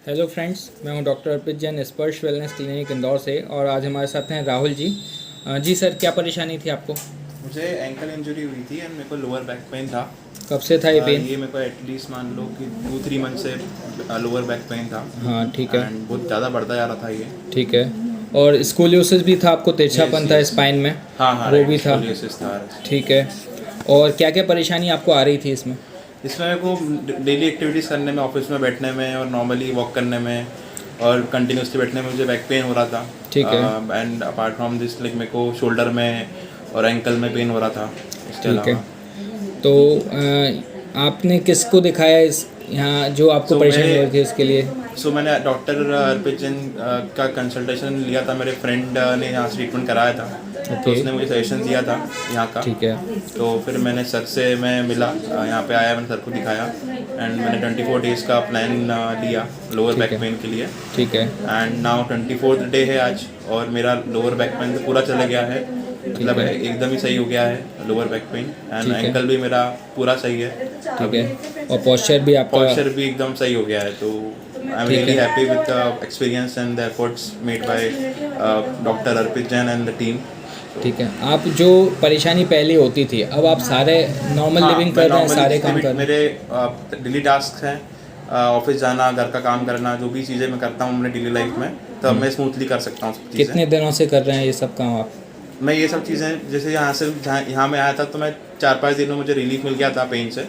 Hello friends, मैं हूं doctor अर्पित जैन, स्पर्श वेलनेस क्लिनिक इंदौर से। और आज हमारे साथ हैं राहुल जी। जी सर, क्या परेशानी थी आपको? मुझे एंकल इंजरी हुई थी एंड मेरे को लोअर बैक पेन था। कब से था ये पेन? ये मेरे को एटलीस्ट मान लो कि 2-3 मंथ से लोअर बैक पेन था हाँ, ठीक है। एंड बहुत ज़्यादा बढ़ता जा रहा था ये। ठीक है। और स्कोलियोसिस भी था आपको? तिरछापन था यस। स्पाइन में? हाँ हाँ, वो राइट, भी था? स्कोलियोसिस था। ठीक है। और क्या क्या परेशानी आपको आ रही थी इसमें? इसमें मेरे को डेली एक्टिविटीज़ करने में, ऑफिस में बैठने में और नॉर्मली वॉक करने में और कंटिन्यूसली बैठने में मुझे बैक पेन हो रहा था। ठीक है। And apart from this like मेरे को शोल्डर में और एंकल में पेन हो रहा था इसके ठीक है। अलावा। तो आपने किसको दिखाया इस यहाँ जो आपको परेशानी हो रही थी इसके लिए? मैंने डॉक्टर अर्पित जैन का कंसल्टेशन लिया था। मेरे फ्रेंड ने यहाँ से ट्रीटमेंट कराया था, तो ओके। उसने मुझे सजेशन दिया था यहाँ का। ठीक है। तो फिर मैंने सर से मैं मिला, यहाँ पे आया, मैंने सर को दिखाया एंड मैंने 24 डेज़ का प्लान लिया लोअर ठीक बैक है। पेन के लिए। ठीक है। एंड नाउ 24th डे है आज और मेरा लोअर बैक पेन तो पूरा चला गया है, मतलब है। एकदम ही सही हो गया है लोअर बैक पेन। एंड ठीक है। एंकल भी मेरा पूरा सही है। ठीक है। और पोस्चर भी आपका? पॉस्चर भी एकदम सही हो गया है। तो आई एम ठीक रियली है। Happy with the experience and the efforts made by doctor Arpit Jain and the team. ठीक है। आप जो परेशानी पहले होती थी, अब आप सारे नॉर्मल लिविंग कर रहे हैं, सारे काम कर रहे हैं? मेरे डेली टास्क हैं, ऑफिस जाना, घर का काम करना, जो भी चीज़ें मैं करता हूँ अपने डेली लाइफ में, तो मैं स्मूथली कर सकता हूँ सब चीज़ें। कितने दिनों से कर रहे हैं ये सब काम आप? मैं ये सब चीज़ें, जैसे यहाँ मैं आया था तो मैं 4-5 दिन में मुझे रिलीफ मिल गया था पेन से।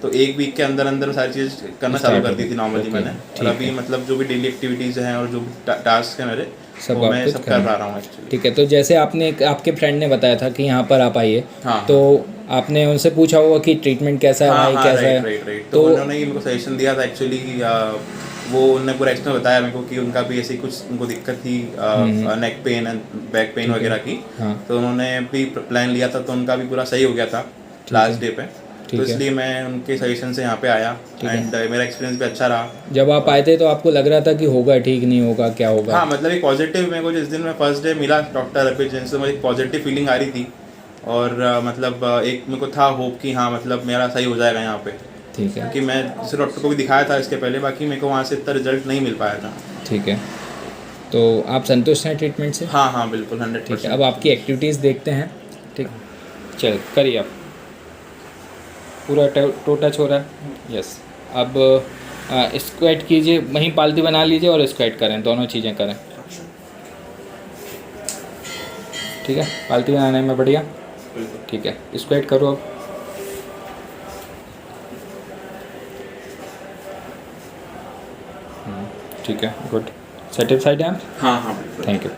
तो एक वीक के अंदर अंदर सारी चीज़ करना चालू कर दी थी नॉर्मली मैंने। और अभी मतलब जो भी डेली एक्टिविटीज़ हैं और जो भी टास्क हैं मेरे, सब वो मैं आप सब कर पा रहा हूँ एक्चुअली। ठीक है। तो जैसे आपके फ्रेंड ने बताया था कि यहाँ पर आप आइए, हाँ, तो आपने उनसे पूछा होगा कि ट्रीटमेंट कैसा है, हाँ भाई हाँ, कैसा राइट है? Right right. तो उन्होंने ही मेरे को सजेशन दिया था एक्चुअली। वो उन्होंने पूरा एक्सप्लेन बताया मेरे को कि उनका भी ऐसी कुछ उनको दिक्कत थी, neck pain and back pain वगैरह की। हाँ। तो उन्होंने भी प्लान लिया था, तो उनका भी पूरा सही हो गया था लास्ट डे पे। तो इसलिए मैं उनके सजेशन से यहाँ पे आया एंड मेरा एक्सपीरियंस भी अच्छा रहा। जब आप आए थे तो आपको लग रहा था कि होगा ठीक, नहीं होगा, क्या होगा? हाँ, मतलब एक पॉजिटिव, मेरे को जिस दिन मैं फर्स्ट डे मिला डॉक्टर अर्पित जैन से, मुझे एक पॉजिटिव फीलिंग आ रही थी। और मतलब एक मेरे को था होप कि हाँ मतलब मेरा सही हो जाएगा यहाँ पे। ठीक है। क्योंकि मैं दूसरे डॉक्टर को भी दिखाया था इसके पहले, बाकी मेरे को वहाँ से इतना रिजल्ट नहीं मिल पाया था। ठीक है। तो आप संतुष्ट हैं ट्रीटमेंट से? हाँ हाँ, बिल्कुल, ठीक है। 100%। अब आपकी एक्टिविटीज़ देखते हैं। ठीक, चल करिए आप। पूरा टो टच हो रहा है? यस। अब स्क्वाट कीजिए, वहीं पालती बना लीजिए और स्क्वाट करें, दोनों चीज़ें करें। ठीक है, पालती बनाने में बढ़िया। ठीक है, स्क्वाट करो अब। ठीक है, गुड। सेटिस्फाइड हैं आप? हाँ हाँ, बिल्कुल। Thank you.